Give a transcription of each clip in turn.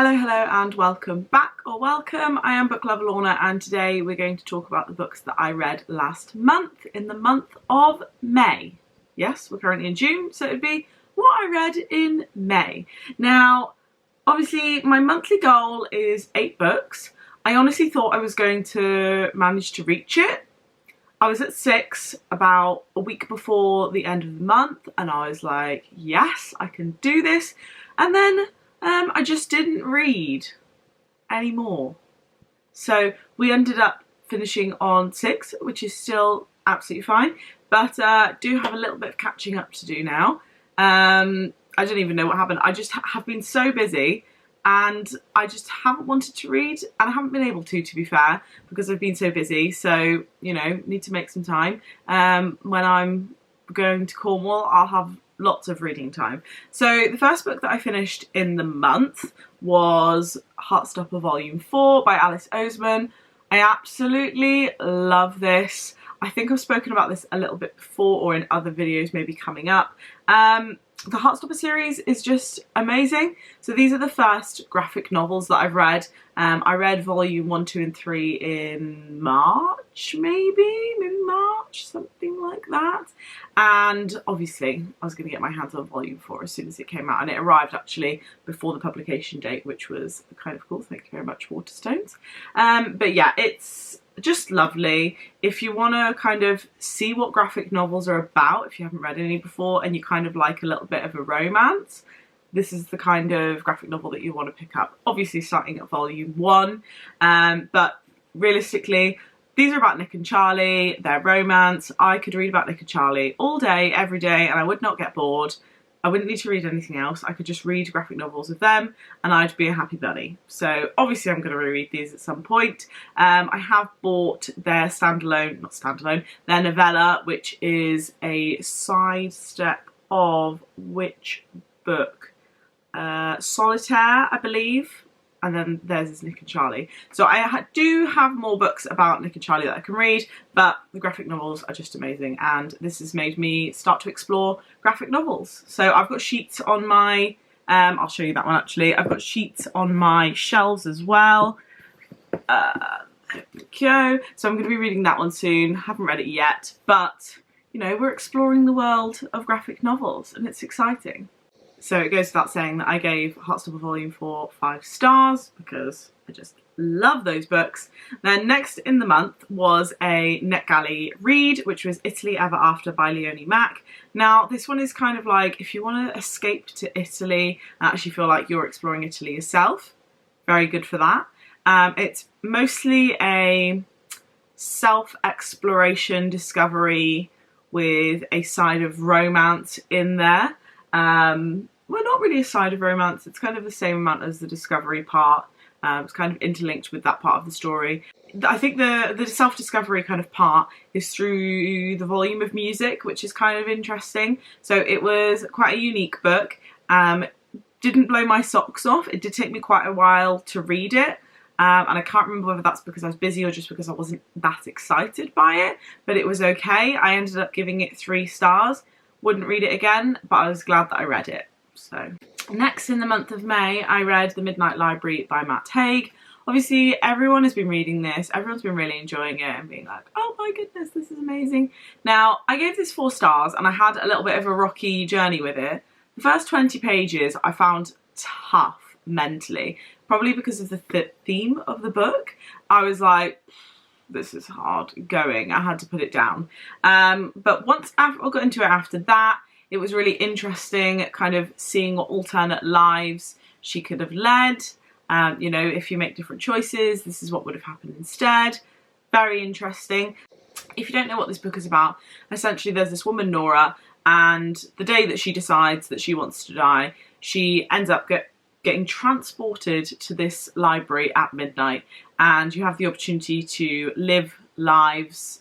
Hello, hello and welcome back, or welcome. I am Book Lover Lorna and today we're going to talk about the books that I read last month, in the month of May. Yes, we're currently in June, so it'd be what I read in May. Now, obviously my monthly goal is 8 books. I honestly thought I was going to manage to reach it. I was at 6 about a week before the end of the month and I was like, yes, I can do this. And then I just didn't read anymore. So we ended up finishing on 6, which is still absolutely fine, but do have a little bit of catching up to do now. I don't even know what happened. I just have been so busy and I just haven't wanted to read, and I haven't been able to be fair, because I've been so busy. So, you know, need to make some time. When I'm going to Cornwall, I'll have lots of reading time. So the first book that I finished in the month was Heartstopper Volume 4 by Alice Oseman. I absolutely love this. I think I've spoken about this a little bit before or in other videos maybe coming up. The Heartstopper series is just amazing. So these are the first graphic novels that I've read. I read volume 1, 2 and 3 in March, maybe March, something like that. And obviously I was going to get my hands on volume 4 as soon as it came out, and it arrived actually before the publication date, which was kind of cool. Thank you very much, Waterstones. But yeah, it's just lovely. If you want to kind of see what graphic novels are about, if you haven't read any before and you kind of like a little bit of a romance, this is the kind of graphic novel that you want to pick up. Obviously starting at volume 1, but realistically these are about Nick and Charlie, their romance. I could read about Nick and Charlie all day, every day, and I would not get bored. I wouldn't need to read anything else. I could just read graphic novels of them and I'd be a happy bunny. So obviously I'm going to reread these at some point. I have bought their their novella, which is a sidestep of which book? Solitaire, I believe. And then theirs is Nick and Charlie. So I do have more books about Nick and Charlie that I can read, but the graphic novels are just amazing, and this has made me start to explore graphic novels. So I've got sheets on my, I'll show you that one actually, I've got sheets on my shelves as well. There we go. So I'm going to be reading that one soon. Haven't read it yet, but you know, we're exploring the world of graphic novels and it's exciting. So it goes without saying that I gave Heartstopper Volume 4 5 stars because I just love those books. Then next in the month was a NetGalley read, which was Italy Ever After by Leonie Mack. Now this one is kind of like, if you want to escape to Italy and actually feel like you're exploring Italy yourself, very good for that. It's mostly a self-exploration discovery with a side of romance in there. Well, not really a side of romance, it's kind of the same amount as the discovery part. It's kind of interlinked with that part of the story. I think the self-discovery kind of part is through the volume of music, which is kind of interesting. So it was quite a unique book. Didn't blow my socks off. It did take me quite a while to read it. And I can't remember whether that's because I was busy or just because I wasn't that excited by it, but it was okay. I ended up giving it 3 stars. Wouldn't read it again, but I was glad that I read it. So next in the month of May, I read The Midnight Library by Matt Haig. Obviously everyone has been reading this, everyone's been really enjoying it and being like, oh my goodness, this is amazing. Now I gave this 4 stars and I had a little bit of a rocky journey with it. The first 20 pages I found tough mentally, probably because of the theme of the book. I was like, this is hard going. I had to put it down. But once I got into it after that, it was really interesting kind of seeing what alternate lives she could have led. You know, if you make different choices, this is what would have happened instead. Very interesting. If you don't know what this book is about, essentially there's this woman, Nora, and the day that she decides that she wants to die, she ends up getting transported to this library at midnight, and you have the opportunity to live lives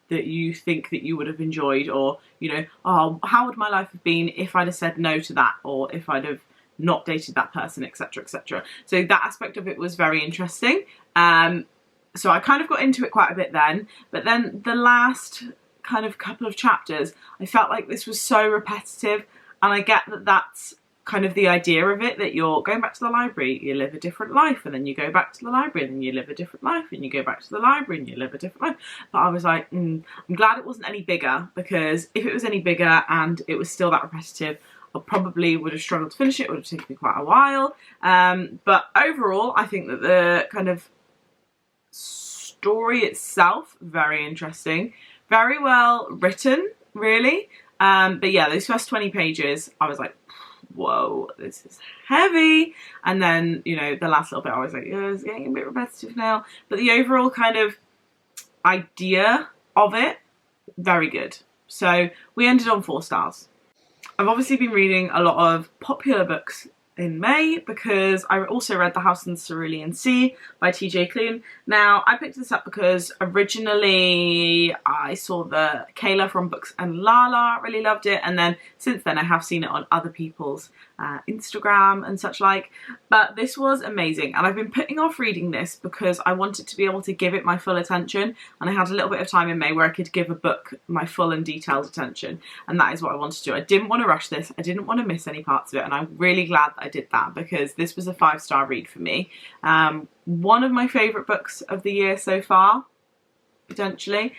that you think that you would have enjoyed, or you know, oh, how would my life have been if I'd have said no to that, or if I'd have not dated that person, etc, etc. So that aspect of it was very interesting. So I kind of got into it quite a bit then, but then the last kind of couple of chapters I felt like this was so repetitive, and I get that that's kind of the idea of it, that you're going back to the library, you live a different life, and then you go back to the library, and then you live a different life, and you go back to the library, and you live a different life. But I was like, I'm glad it wasn't any bigger, because if it was any bigger and it was still that repetitive, I probably would have struggled to finish it. It would have taken me quite a while. But overall, I think that the kind of story itself, very interesting, very well written, really. But yeah, those first 20 pages, I was like, whoa, this is heavy. And then, you know, the last little bit, I was like, oh, it's getting a bit repetitive now. But the overall kind of idea of it, very good. So we ended on 4 stars. I've obviously been reading a lot of popular books in May, because I also read The House in the Ceylon Sea by TJ Klune. Now, I picked this up because originally I saw the Kayla from Books and Lala, really loved it, and then since then I have seen it on other people's Instagram and such like. But this was amazing, and I've been putting off reading this because I wanted to be able to give it my full attention, and I had a little bit of time in May where I could give a book my full and detailed attention, and that is what I wanted to do. I didn't want to rush this, I didn't want to miss any parts of it, and I'm really glad that I did that, because this was a 5-star read for me. One of my favourite books of the year so far, potentially.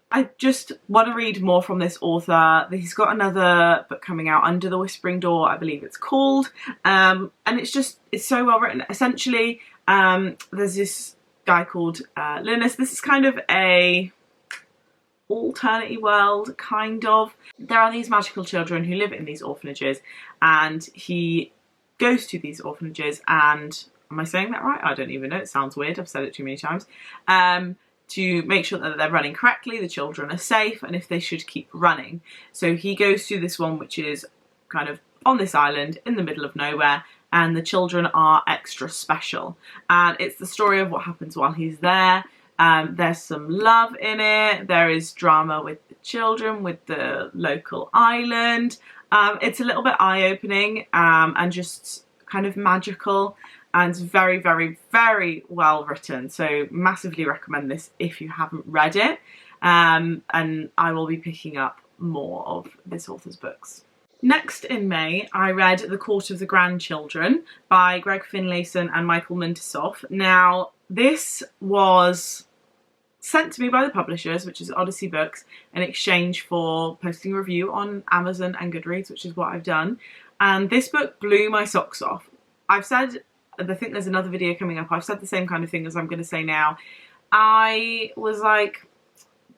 I just want to read more from this author. He's got another book coming out, Under the Whispering Door, I believe it's called. And it's so well written. Essentially, there's this guy called Linus. This is kind of a alternate world, kind of. There are these magical children who live in these orphanages, and he goes to these orphanages and, am I saying that right? I don't even know, it sounds weird, I've said it too many times. To make sure that they're running correctly, the children are safe, and if they should keep running. So he goes to this one which is kind of on this island in the middle of nowhere, and the children are extra special. And it's the story of what happens while he's there. There's some love in it, there is drama with the children, with the local island. It's a little bit eye-opening and just kind of magical, and very, very, very well written. So massively recommend this if you haven't read it. And I will be picking up more of this author's books. Next in May, I read The Court of the Grandchildren by Greg Finlayson and Michael Muntisov. Now, this was sent to me by the publishers, which is Odyssey Books, in exchange for posting a review on Amazon and Goodreads, which is what I've done. And this book blew my socks off. I've said, I think there's another video coming up, I've said the same kind of thing as I'm going to say now. I was like,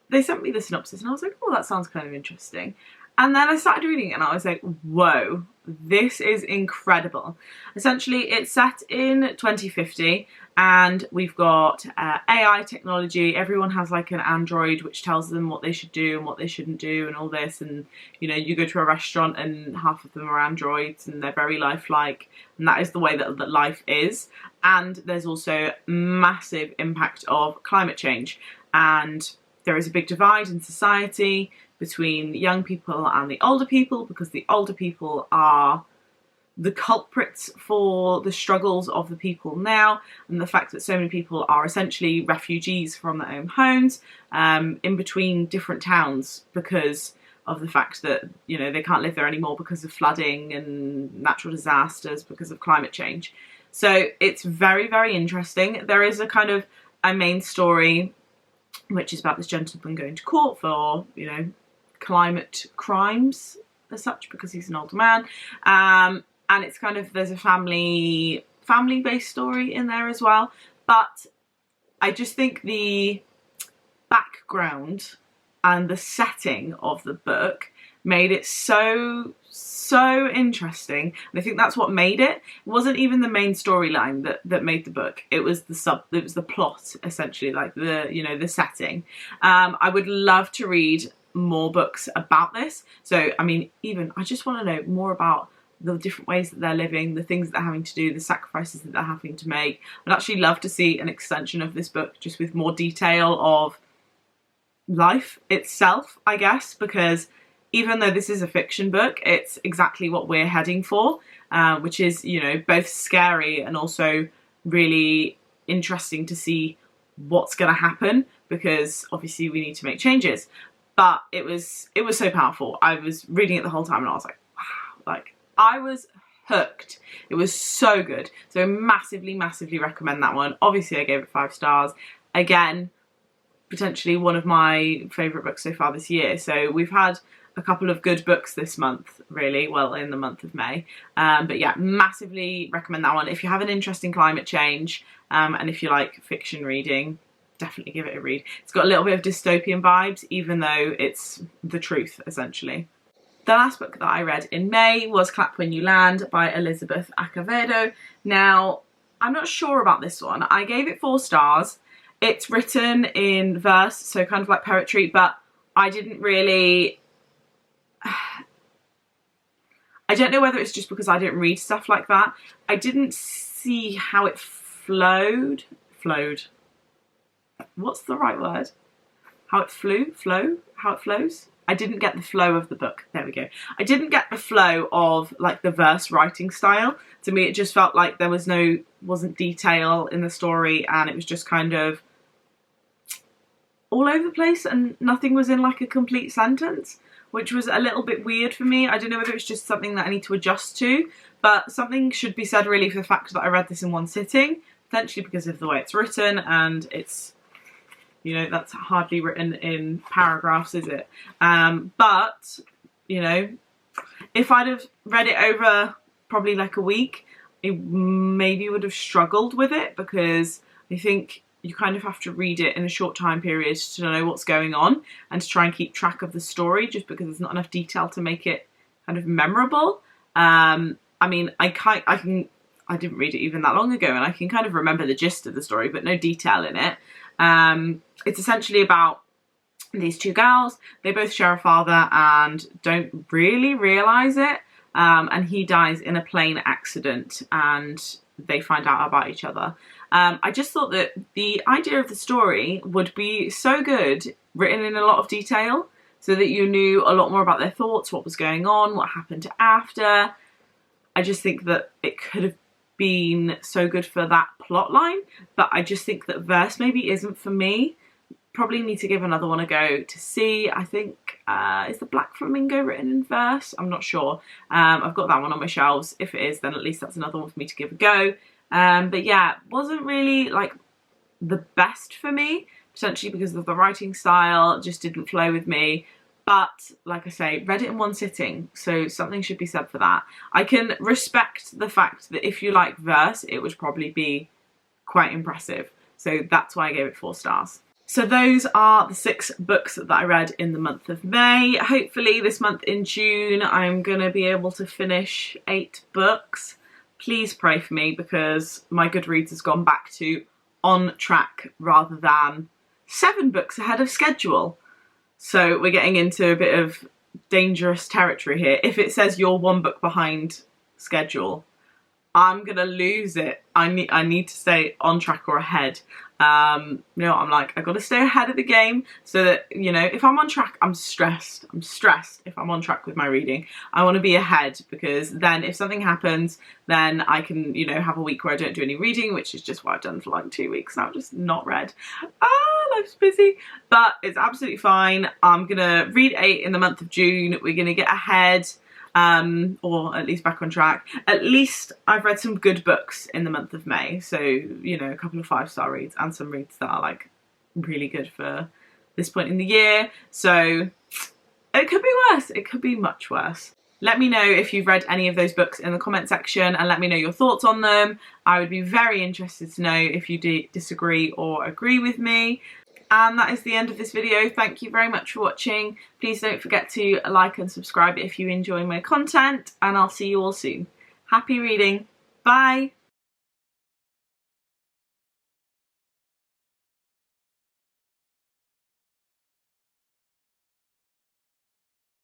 they sent me the synopsis and I was like, oh, that sounds kind of interesting. And then I started reading it and I was like, whoa, this is incredible. Essentially, it's set in 2050 and we've got AI technology. Everyone has like an android which tells them what they should do and what they shouldn't do and all this. And, you know, you go to a restaurant and half of them are androids and they're very lifelike. And that is the way that life is. And there's also massive impact of climate change. And there is a big divide in society between the young people and the older people, because the older people are the culprits for the struggles of the people now, and the fact that so many people are essentially refugees from their own homes in between different towns because of the fact that, you know, they can't live there anymore because of flooding and natural disasters because of climate change. So it's very, very interesting. There is a kind of a main story which is about this gentleman going to court for, you know, climate crimes as such, because he's an older man. And it's kind of, there's a family-based story in there as well. But I just think the background and the setting of the book made it so interesting, and I think that's what made it. It wasn't even the main storyline that made the book. It was the plot, essentially, like the setting. I would love to read more books about this. So I mean, even I just want to know more about the different ways that they're living, the things that they're having to do, the sacrifices that they're having to make. I'd actually love to see an extension of this book just with more detail of life itself, I guess, because even though this is a fiction book, it's exactly what we're heading for, which is, you know, both scary and also really interesting to see what's going to happen, because obviously we need to make changes. But it was so powerful. I was reading it the whole time and I was like, wow, like I was hooked. It was so good. So massively, massively recommend that one. Obviously I gave it 5 stars. Again, potentially one of my favourite books so far this year. So we've had a couple of good books this month, really, well, in the month of May. But yeah, massively recommend that one. If you have an interest in climate change, and if you like fiction reading, definitely give it a read. It's got a little bit of dystopian vibes, even though it's the truth, essentially. The last book that I read in May was Clap When You Land by Elizabeth Acevedo. Now, I'm not sure about this one. I gave it 4 stars. It's written in verse, so kind of like poetry, but I didn't really... I don't know whether it's just because I didn't read stuff like that. I didn't see how it flowed. What's the right word? How it how it flows? I didn't get the flow of the book. There we go. I didn't get the flow of like the verse writing style. To me, it just felt like there wasn't detail in the story, and it was just kind of all over the place, and nothing was in like a complete sentence, which was a little bit weird for me. I don't know whether it's just something that I need to adjust to, but something should be said really for the fact that I read this in one sitting, potentially because of the way it's written, and it's, you know, that's hardly written in paragraphs, is it? But, you know, if I'd have read it over probably like a week, I maybe would have struggled with it, because I think you kind of have to read it in a short time period to know what's going on and to try and keep track of the story, just because there's not enough detail to make it kind of memorable. I mean, I didn't read it even that long ago, and I can kind of remember the gist of the story, but no detail in it. It's essentially about these 2 girls. They both share a father and don't really realise it. And he dies in a plane accident, and they find out about each other. I just thought that the idea of the story would be so good, written in a lot of detail, so that you knew a lot more about their thoughts, what was going on, what happened after. I just think that it could have been so good for that plot line, but I just think that verse maybe isn't for me. Probably need to give another one a go to see. I think, is the Black Flamingo written in verse? I'm not sure. I've got that one on my shelves. If it is, then at least that's another one for me to give a go. But yeah, wasn't really like the best for me, potentially because of the writing style, just didn't flow with me. But like I say, read it in one sitting, so something should be said for that. I can respect the fact that if you like verse, it would probably be quite impressive. So that's why I gave it 4 stars. So those are the 6 books that I read in the month of May. Hopefully this month in June, I'm going to be able to finish 8 books. Please pray for me, because my Goodreads has gone back to on track rather than 7 books ahead of schedule. So we're getting into a bit of dangerous territory here. If it says you're 1 book behind schedule, I'm gonna lose it. I need to stay on track or ahead. You know, I'm like, I gotta stay ahead of the game, so that, you know, if I'm on track, I'm stressed if I'm on track with my reading. I want to be ahead, because then if something happens, then I can, you know, have a week where I don't do any reading, which is just what I've done for like 2 weeks now, just not read. Life's busy, but it's absolutely fine. I'm gonna read 8 in the month of June. We're gonna get ahead, or at least back on track. At least I've read some good books in the month of May, so, you know, a couple of 5-star reads and some reads that are like really good for this point in the year. So it could be worse, it could be much worse. Let me know if you've read any of those books in the comment section, and let me know your thoughts on them. I would be very interested to know if you disagree or agree with me. And that is the end of this video. Thank you very much for watching. Please don't forget to like and subscribe if you enjoy my content, and I'll see you all soon. Happy reading. Bye.